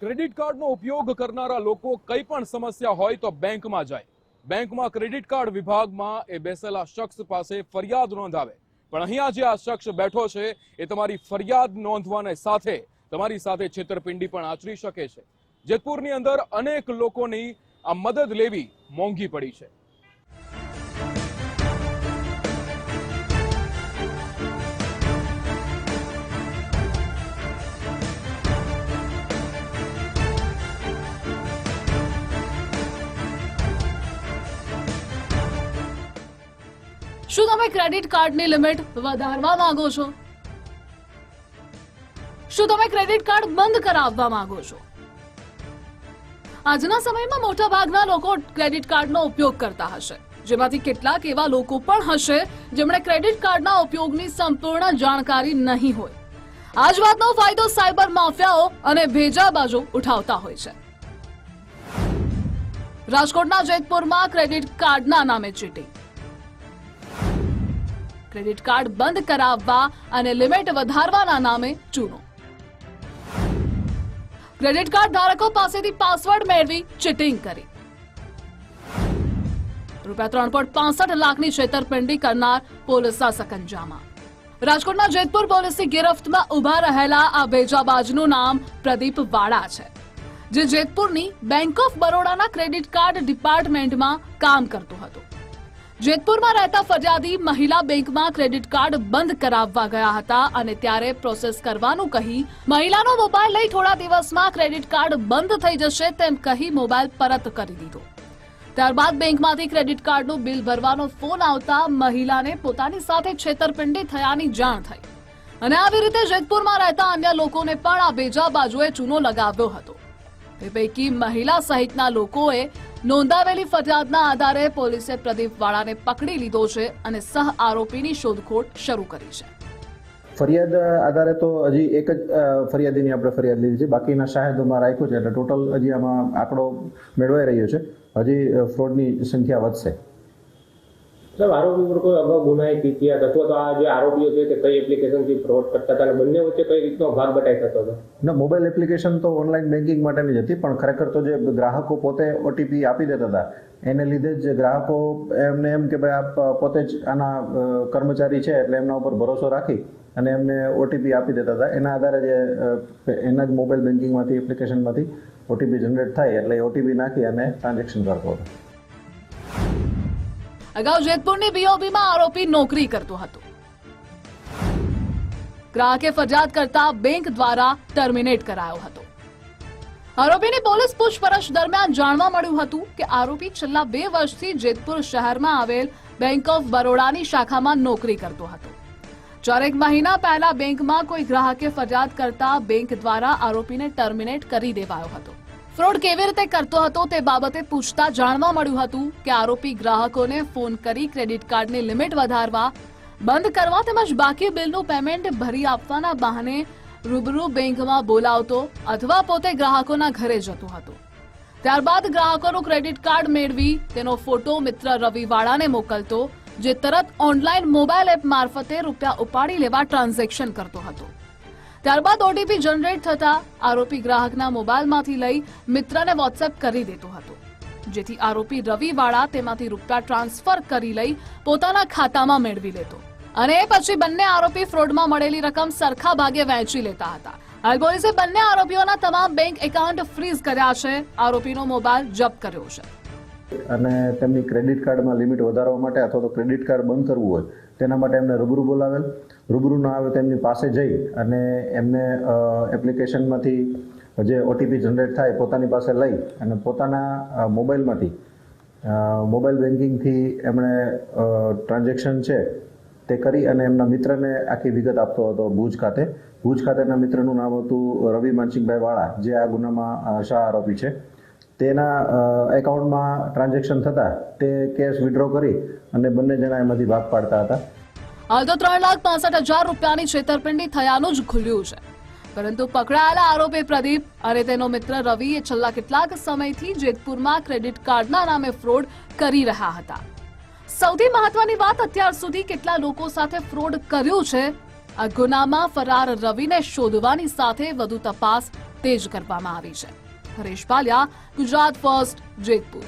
Credit કાર્ડનો ઉપયોગ કરનારા લોકો કંઈ પણ સમસ્યા હોય તો બેંકમાં જાય. બેંકમાં ક્રેડિટ કાર્ડ વિભાગમાં એ બેસેલા શખ્સ પાસે ફરિયાદ નોંધાવે. પણ અહીંયા જે આ શખ્સ બેઠો છે એ તમારી ફરિયાદ નોંધવાને સાથે તમારી સાથે છેતરપિંડી પણ આચરી શકે છે. જેતપુરની અંદર અનેક લોકોની આ મદદ લેવી મોંઘી પડી છે. શું તમે ક્રેડિટ કાર્ડની લિમિટ વધારવા માંગો છો? શું તમે ક્રેડિટ કાર્ડ બંધ કરાવવા માંગો છો? આજના સમયમાં મોટા ભાગના લોકો ક્રેડિટ કાર્ડનો ઉપયોગ કરતા હશે, જેમાંથી કેટલાક એવા લોકો પણ હશે જેમણે ક્રેડિટ કાર્ડના ઉપયોગની સંપૂર્ણ જાણકારી નહીં હોય. આ જ વાતનો ફાયદો સાયબર માફિયાઓ અને ભેજાબાજો ઉઠાવતા હોય છે. રાજકોટના જેતપુરમાં ક્રેડિટ કાર્ડના નામે ચીટિંગ, ક્રેડિટ કાર્ડ બંધ કરાવવા અને લિમિટ વધારવાના નામે ચૂનો. ક્રેડિટ કાર્ડ ધારકો પાસેથી પાસવર્ડ મેળવી ચીટિંગ કરી. ₹3.65 લાખની છેતરપિંડી કરનાર પોલીસના સકંજામાં. રાજકોટના જેતપુર પોલીસની ગિરફ્તમાં ઉભા રહેલા આ ભેજાબાજનું નામ પ્રદીપ વાળા છે, જે જેતપુરની બેંક ઓફ બરોડાના ક્રેડિટ કાર્ડ ડિપાર્ટમેન્ટમાં કામ કરતું હતું. જેતપુરમાં રહેતા ફરિયાદી મહિલા બેંકમાં ક્રેડિટ કાર્ડ બંધ કરાવવા ગયા હતા અને ત્યારે પ્રોસેસ કરવાનું કહી મહિલાનો મોબાઈલ લઈ થોડા દિવસમાં ક્રેડિટ કાર્ડ બંધ થઈ જશે તેમ કહી મોબાઈલ પરત કરી દીધો. ત્યારબાદ બેંકમાંથી ક્રેડિટ કાર્ડનું બિલ ભરવાનો ફોન આવતા મહિલાને પોતાની સાથે છેતરપિંડી થયાની જાણ થઈ અને આવી રીતે જેતપુરમાં રહેતા અન્ય લોકોને પણ આ ભેજાબાજુએ ચૂનો લગાવ્યો હતો. તે પૈકી મહિલા સહિતના લોકોએ નોંધાવેલી ફરિયાદના આધારે પોલીસે પ્રદીપ વાળાને પકડી લીધો છે અને સહ આરોપીની શોધખોળ શરૂ કરી છે. ફરિયાદ આધારે તો હજી એક જ ફરિયાદીની આપણે ફરિયાદ લીધી છે, બાકીના શાહેદોમાં રાખ્યું છે, એટલે ટોટલ હજી આમાં આંકડો મેળવાઈ રહ્યો છે. હજી ફ્રોડની સંખ્યા વધશે. સાહેબ, આરોપી પર કોઈ અગાઉ ગુનાહિત ઇતિહાસ અથવા તો આ જે આરોપીઓ છે તે કઈ એપ્લિકેશનથી ફ્રોડ કરતા હતા અને બંને વચ્ચે કઈ રીતનો ભાગ બટાઈ થતો હતો? ના, મોબાઈલ એપ્લિકેશન તો ઓનલાઈન બેન્કિંગ માટેની જ હતી, પણ ખરેખર તો જે ગ્રાહકો પોતે ઓટીપી આપી દેતા હતા એને લીધે જ ગ્રાહકો એમને એમ કે ભાઈ આપ પોતે જ આના કર્મચારી છે એટલે એમના ઉપર ભરોસો રાખી અને એમને ઓટીપી આપી દેતા હતા. એના આધારે જે એના જ મોબાઈલ બેન્કિંગમાંથી એપ્લિકેશનમાંથી ઓટીપી જનરેટ થાય એટલે ઓટીપી નાખી અને ટ્રાન્ઝેક્શન કરતો હતો. અગાઉ જેતપુરની બીઓબીમાં આરોપી નોકરી કરતો હતો. ગ્રાહકે ફરિયાદ કરતા બેંક દ્વારા ટર્મિનેટ કરાયો હતો. આરોપીની પોલીસ પૂછપરછ દરમિયાન જાણવા મળ્યું હતું કે આરોપી છેલ્લા 2 વર્ષથી જેતપુર શહેરમાં આવેલ બેંક ઓફ બરોડાની શાખામાં નોકરી કરતો હતો. 4 મહિના પહેલા બેંકમાં કોઈ ગ્રાહકે ફરિયાદ કરતા બેંક દ્વારા આરોપીને ટર્મિનેટ કરી દેવાયો હતો. ફ્રોડ કેવી રીતે કરતો હતો તે બાબતે પૂછતા જાણવા મળ્યું હતું કે આરોપી ગ્રાહકોને ફોન કરી ક્રેડિટ કાર્ડની લિમિટ વધારવા, બંધ કરવા તેમજ બાકી બિલનું પેમેન્ટ ભરી આપવાના બહાને રૂબરૂ બેંકમાં બોલાવતો અથવા પોતે ગ્રાહકોના ઘરે જતો હતો. ત્યારબાદ ગ્રાહકોનું ક્રેડિટ કાર્ડ મેળવી તેનો ફોટો મિત્ર રવિ વાળાને મોકલતો, જે તરત ઓનલાઈન મોબાઈલ એપ મારફતે રૂપિયા ઉપાડી લેવા ટ્રાન્ઝેક્શન કરતો હતો. ત્યારબાદ ઓટીપી જનરેટ થતા આરોપી ગ્રાહકના મોબાઈલમાંથી લઈ મિત્રને વોટ્સએપ કરી દેતો હતો, જેથી આરોપી રવિ વાળા તેમાંથી રૂપિયા ટ્રાન્સફર કરી લઈ પોતાના ખાતામાં મેળવી લેતો અને એ પછી બંને આરોપી ફ્રોડમાં મળેલી રકમ સરખા ભાગે વહેંચી લેતા હતા. હાલ પોલીસે બંને આરોપીઓના તમામ બેંક એકાઉન્ટ ફ્રીઝ કર્યા છે, આરોપીનો મોબાઈલ જપ્ત કર્યો છે અને તેમની ક્રેડિટ કાર્ડમાં લિમિટ વધારવા માટે અથવા તો ક્રેડિટ કાર્ડ બંધ કરવું હોય તેના માટે એમને રૂબરૂ બોલાવેલ. રૂબરૂ ના આવે તેમની પાસે જઈ અને એમને એપ્લિકેશનમાંથી જે ઓટીપી જનરેટ થાય પોતાની પાસે લઈ અને પોતાના મોબાઈલમાંથી મોબાઈલ બેન્કિંગથી એમણે ટ્રાન્ઝેક્શન છે તે કરી અને એમના મિત્રને આખી વિગત આપતો હતો. ભુજ ખાતેના મિત્રનું નામ હતું રવિ માનસિંહભાઈ વાળા, જે આ ગુનામાં સહ આરોપી છે. તેના એકાઉન્ટમાં ટ્રાન્ઝેક્શન થતા તે કેશ વિડ્રો કરી અને બંને જણા એમાંથી ભાગ પાડતા હતા. હાલ તો 3,65,000 રૂપિયાની છેતરપિંડી થયાનું જ ખુલ્યું છે, પરંતુ પકડાયેલા આરોપી પ્રદીપ અને તેનો મિત્ર રવિએ છેલ્લા કેટલાક સમયથી જેતપુરમાં ક્રેડિટ કાર્ડના નામે ફ્રોડ કરી રહ્યા હતા. સૌથી મહત્વની વાત, અત્યાર સુધી કેટલા લોકો સાથે ફ્રોડ કર્યું છે. આ ગુનામાં ફરાર રવિને શોધવાની સાથે વધુ તપાસ તેજ કરવામાં આવી છે. હરેશ પાલિયા, ગુજરાત ફર્સ્ટ, જેતપુર.